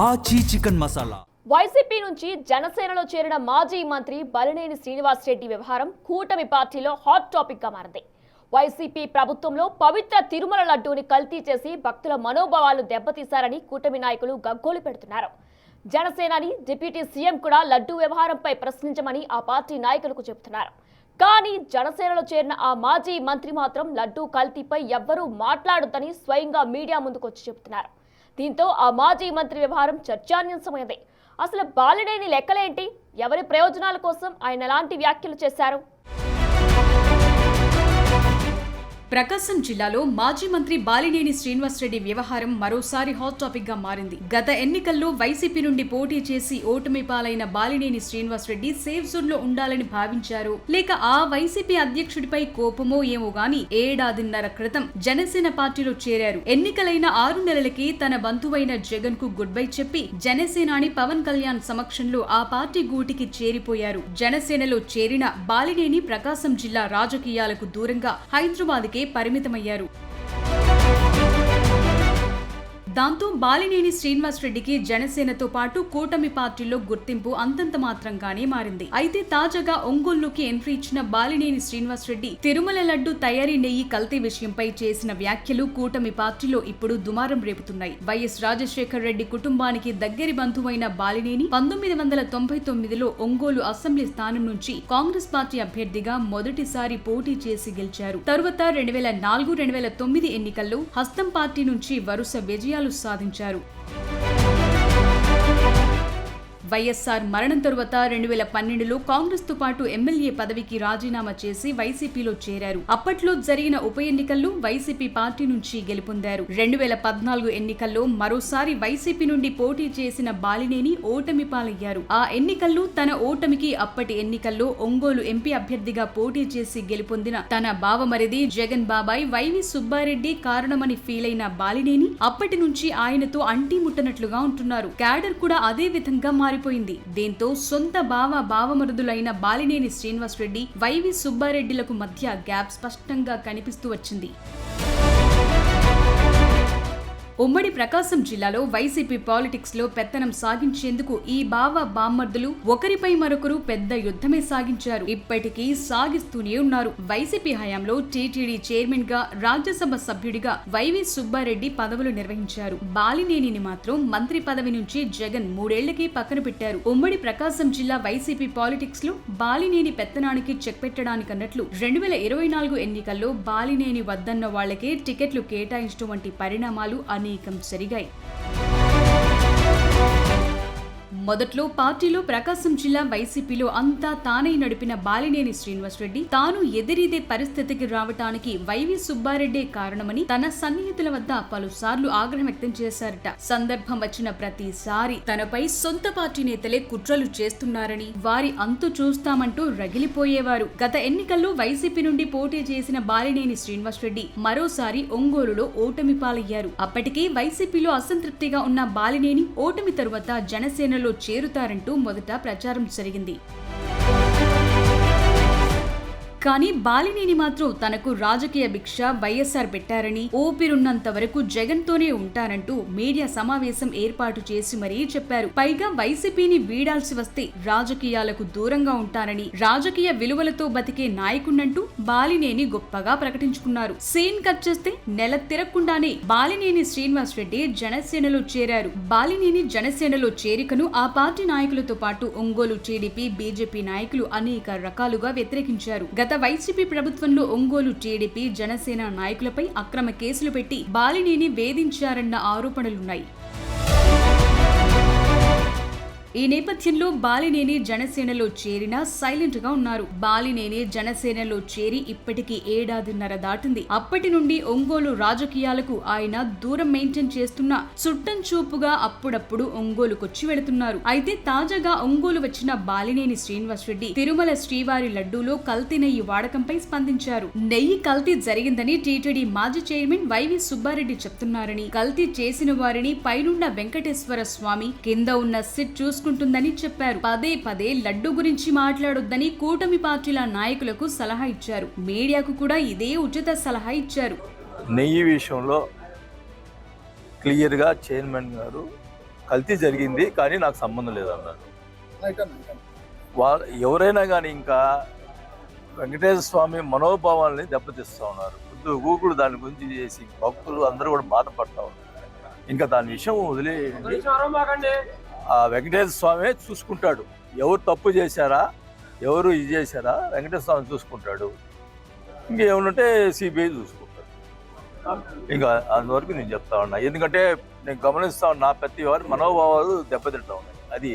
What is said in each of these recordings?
ఆచి chicken masala. YCP నుంచి జనసేనలో చేరిన మాజీ మంత్రి బలినేని శ్రీనివాస్ రెడ్డి వ్యవహారం కూటమి పార్టీలో హాట్ టాపిక్ గా మారింది. వైసీపీ ప్రభుత్వంలో పవిత్ర తిరుమల లడ్డూని కల్తీ చేసి భక్తుల మనోభావాలు దెబ్బతీశారని కూటమి నాయకులు గగ్గోలు పెడుతున్నారు. జనసేనాని డిప్యూటీ సీఎం కూడా లడ్డూ వ్యవహారంపై ప్రశ్నించమని ఆ పార్టీ నాయకులకు చెబుతున్నారు. కానీ జనసేనలో చేరిన ఆ మాజీ మంత్రి మాత్రం లడ్డూ కల్తీపై ఎవ్వరూ మాట్లాడొద్దని స్వయంగా మీడియా ముందుకొచ్చి చెబుతున్నారు. దీంతో ఆ మాజీ మంత్రి వ్యవహారం చర్చానీయాంశమైంది. అసలు బాలినేని లెక్కలేంటి? ఎవరి ప్రయోజనాల కోసం ఆయన ఎలాంటి వ్యాఖ్యలు చేశారు? ప్రకాశం జిల్లాలో మాజీ మంత్రి బాలినేని శ్రీనివాస్ రెడ్డి వ్యవహారం మరోసారి హాట్ టాపిక్ గా మారింది. గత ఎన్నికల్లో వైసీపీ నుండి పోటీ చేసి ఓటమి పాలైన బాలినేని శ్రీనివాస్ రెడ్డి సేఫ్ జోన్ లో ఉండాలని భావించారు, లేక ఆ వైసీపీ అధ్యక్షుడిపై కోపమో ఏమో గాని ఏడాదిన్నర క్రితం జనసేన పార్టీలో చేరారు. ఎన్నికలైన 6 నెలలకి తన బంధువైన జగన్ కు గుడ్ బై చెప్పి జనసేనాని పవన్ కళ్యాణ్ సమక్షంలో ఆ పార్టీ గూటికి చేరిపోయారు. జనసేనలో చేరిన బాలినేని ప్రకాశం జిల్లా రాజకీయాలకు దూరంగా హైదరాబాద్ కే పరిమితమయ్యారు. దాంతో బాలినేని శ్రీనివాస్ రెడ్డికి జనసేనతో పాటు కూటమి పార్టీలో గుర్తింపు అంతంత మాత్రంగానే మారింది. అయితే తాజాగా ఒంగోలుకి ఎంట్రీ ఇచ్చిన బాలినేని శ్రీనివాస్ రెడ్డి తిరుమల లడ్డు తయారీ నెయ్యి కల్తీ విషయంపై చేసిన వ్యాఖ్యలు కూటమి పార్టీలో ఇప్పుడు దుమారం రేపుతున్నాయి. వైఎస్ రాజశేఖర్ రెడ్డి కుటుంబానికి దగ్గరి బంధువైన బాలినేని 1999లో ఒంగోలు అసెంబ్లీ స్థానం నుంచి కాంగ్రెస్ పార్టీ అభ్యర్థిగా మొదటిసారి పోటీ చేసి గెలిచారు. తరువాత 2004, 2009 ఎన్నికల్లో హస్తం పార్టీ నుంచి వరుస విజయాలు సాధించారు. వైఎస్ఆర్ మరణం తరువాత 2012లో కాంగ్రెస్ తో పాటు ఎమ్మెల్యే పదవికి రాజీనామా చేసి వైసీపీలో చేరారు. అప్పట్లో జరిగిన ఉప ఎన్నికల్లో వైసీపీ పార్టీ నుంచి గెలుపొందారు. 2014 ఎన్నికల్లో మరోసారి వైసీపీ నుండి పోటీ చేసిన బాలినేని ఓటమి పాలయ్యారు. ఆ ఎన్నికల్లో తన ఓటమికి అప్పటి ఎన్నికల్లో ఒంగోలు ఎంపీ అభ్యర్థిగా పోటీ చేసి గెలుపొందిన తన బావమరిది జగన్ బాబాయ్ వైవి సుబ్బారెడ్డి కారణమని ఫీల్ అయిన బాలినేని అప్పటి నుంచి ఆయనతో అంటీ ముట్టనట్లుగా ఉంటున్నారు. క్యాడర్ కూడా అదే విధంగా మారిపోయింది. దీంతో సొంత బావమరుదులైన బాలినేని శ్రీనివాస్ రెడ్డి, వైవి సుబ్బారెడ్డిలకు మధ్య గ్యాప్ స్పష్టంగా కనిపిస్తూ వచ్చింది. ఉమ్మడి ప్రకాశం జిల్లాలో వైసీపీ పాలిటిక్స్ లో పెత్తనం సాగించేందుకు ఈ బామ్మర్దులు ఒకరిపై మరొకరు పెద్ద యుద్ధమే సాగించారు. ఇప్పటికీ సాగిస్తూనే ఉన్నారు. వైసీపీ హయాంలో టీటీడీ చైర్మన్ గా, రాజ్యసభ సభ్యుడిగా వైవి సుబ్బారెడ్డి పదవులు నిర్వహించారు. బాలినేనిని మాత్రం మంత్రి పదవి నుంచి జగన్ 3 ఏళ్లకి పక్కన పెట్టారు. ఉమ్మడి ప్రకాశం జిల్లా వైసీపీ పాలిటిక్స్ లో బాలినేని పెత్తనానికి చెక్ పెట్టడానికన్నట్లు 2024 ఎన్నికల్లో బాలినేని వద్దన్న వాళ్లకే టికెట్లు కేటాయించడం వంటి పరిణామాలు అనేకం జరిగాయి. మొదట్లో పార్టీలో ప్రకాశం జిల్లా వైసీపీలో అంతా తానే నడిపిన బాలినేని శ్రీనివాస్ రెడ్డి తాను ఎదిరిదే పరిస్థితికి రావటానికి వైవి సుబ్బారెడ్డే కారణమని తన సన్నిహితుల వద్ద పలుసార్లు ఆగ్రహం వ్యక్తం చేశారట. సందర్భం వచ్చిన ప్రతిసారి తనపై సొంత పార్టీ నేతలే కుట్రలు చేస్తున్నారని, వారి అంతు చూస్తామంటూ రగిలిపోయేవారు. గత ఎన్నికల్లో వైసీపీ నుండి పోటీ చేసిన బాలినేని శ్రీనివాస్ రెడ్డి మరోసారి ఒంగోలులో ఓటమి పాలయ్యారు. అప్పటికే వైసీపీలో అసంతృప్తిగా ఉన్న బాలినేని ఓటమి తరువాత జనసేనలో చేరుతారంటూ మొదట ప్రచారం జరిగింది. కానీ బాలినేని మాత్రం తనకు రాజకీయ భిక్ష వైఎస్ఆర్ పెట్టారని, ఓపిరున్నంత వరకు జగన్ తోనే ఉంటారంటూ మీడియా సమావేశం ఏర్పాటు చేసి మరీ చెప్పారు. పైగా వైసీపీని వీడాల్సి వస్తే రాజకీయాలకు దూరంగా ఉంటారని, రాజకీయ విలువలతో బతికే నాయకుడంటూ బాలినేని గొప్పగా ప్రకటించుకున్నారు. సీన్ కట్ చేస్తే నెల తిరగకుండానే బాలినేని శ్రీనివాస్ రెడ్డి జనసేనలో చేరారు. బాలినేని జనసేనలో చేరికను ఆ పార్టీ నాయకులతో పాటు ఒంగోలు టీడీపీ, బీజేపీ నాయకులు అనేక రకాలుగా వ్యతిరేకించారు. గత వైసీపీ ప్రభుత్వంలో ఒంగోలు టీడీపీ, జనసేన నాయకులపై అక్రమ కేసులు పెట్టి బాలినేని వేధించారన్న ఆరోపణలున్నాయి. ఈ నేపథ్యంలో బాలినేని జనసేనలో చేరినా సైలెంట్ గా ఉన్నారు. బాలినేని జనసేనలో చేరి ఇప్పటికీ ఏడాదిన్నర దాటింది. అప్పటి నుండి ఒంగోలు రాజకీయాలకు ఆయన దూరం మెయింటైన్ చేస్తున్న చుట్టం చూపుగా అప్పుడప్పుడు ఒంగోలుకొచ్చి వెళుతున్నారు. అయితే తాజాగా ఒంగోలు వచ్చిన బాలినేని శ్రీనివాస్ రెడ్డి తిరుమల శ్రీవారి లడ్డూలో కల్తీ నెయ్యి వాడకంపై స్పందించారు. నెయ్యి కల్తీ జరిగిందని టీటీడీ మాజీ చైర్మన్ వైవి సుబ్బారెడ్డి చెప్తున్నారని, కల్తీ చేసిన వారిని పైనున్న వెంకటేశ్వర స్వామి, కింద ఉన్న సిట్ చూసుకుంటుందని చెప్పారు. పదే లడ్డు గురించి మాట్లాడొద్దని కూటమి పార్టీల నాయకులకు సలహా ఇచ్చారు. మీడియాకు కూడా ఇదే ఉచిత సలహా ఇచ్చారు. నెయ్యి విషయంలో క్లియర్గా చైర్మన్ గారు కల్తీ జరిగింది కానీ నాకు సంబంధం లేదన్నారు. ఎవరైనా కానీ ఇంకా వెంకటేశ్వర స్వామి మనోభావాల్ని దెబ్బతీస్తూ ఉన్నారు. గూగుల్ దాని గురించి చేసి భక్తులు అందరూ కూడా బాధపడతా ఉన్నారు. ఇంకా దాని విషయం వదిలేయండి. ఆ వెంకటేశ్వర స్వామి చూసుకుంటాడు. ఎవరు తప్పు చేశారా, ఎవరు ఇది చేశారా, వెంకటేశ్వర స్వామి చూసుకుంటాడు. ఇంకేమనుంటే సిబిఐ చూసుకుంటాడు. ఇంకా అందువరకు నేను చెప్తా ఉన్నా. ఎందుకంటే నేను గమనిస్తా ఉన్నా ప్రతి వారి మనోభావాలు దెబ్బతింటా ఉన్నాయి. అది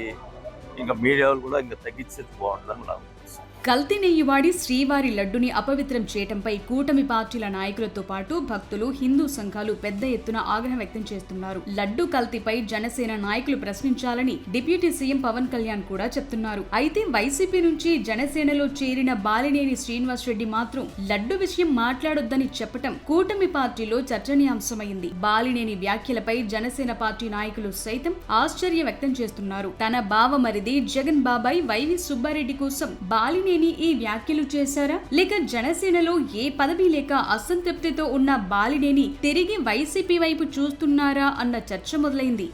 ఇంకా మీడియాలు కూడా ఇంకా తగ్గించేది బాగుంటుందని నాకు తెలుసు. కల్తీ నెయ్యి వాడి శ్రీవారి లడ్డుని అపవిత్రం చేయటంపై కూటమి పార్టీల నాయకులతో పాటు భక్తులు, హిందూ సంఘాలు పెద్ద ఎత్తున ఆగ్రహం వ్యక్తం చేస్తున్నారు. లడ్డు కల్తీపై జనసేన నాయకులు ప్రశ్నించాలని డిప్యూటీ సీఎం పవన్ కళ్యాణ్ కూడా చెప్తున్నారు. అయితే వైసీపీ నుంచి జనసేనలో చేరిన బాలినేని శ్రీనివాస్ రెడ్డి మాత్రం లడ్డు విషయం మాట్లాడొద్దని చెప్పటం కూటమి పార్టీలో చర్చనీయాంశమైంది. బాలినేని వ్యాఖ్యలపై జనసేన పార్టీ నాయకులు సైతం ఆశ్చర్యం వ్యక్తం చేస్తున్నారు. తన బావమరిది జగన్ బాబాయ్ వైవి సుబ్బారెడ్డి కోసం బాలినేని ఈ వ్యాఖ్యలు చేశారా, లేక జనసేనలో ఏ పదవి లేక అసంతృప్తితో ఉన్న బాలినేని తిరిగి వైసీపీ వైపు చూస్తున్నారా అన్న చర్చ మొదలైంది.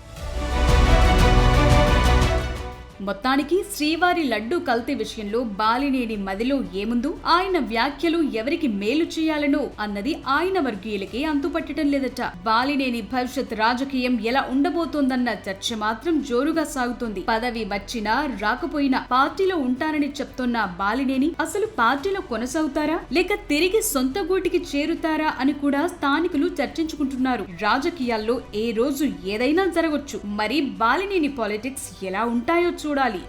మొత్తానికి శ్రీవారి లడ్డు కల్తీ విషయంలో బాలినేని మదిలో ఏముందో, ఆయన వ్యాఖ్యలు ఎవరికి మేలు చేయాలనో అన్నది ఆయన వర్గీయులకే అంతుపట్టడం లేదట. బాలినేని భవిష్యత్ రాజకీయం ఎలా ఉండబోతోందన్న చర్చ మాత్రం జోరుగా సాగుతోంది. పదవి వచ్చినా రాకపోయినా పార్టీలో ఉంటానని చెప్తున్న బాలినేని అసలు పార్టీలో కొనసాగుతారా, లేక తిరిగి సొంత గూటికి చేరుతారా అని కూడా స్థానికులు చర్చించుకుంటున్నారు. రాజకీయాల్లో ఏ రోజు ఏదైనా జరగొచ్చు. మరి బాలినేని పాలిటిక్స్ ఎలా ఉంటాయో చూడాలి.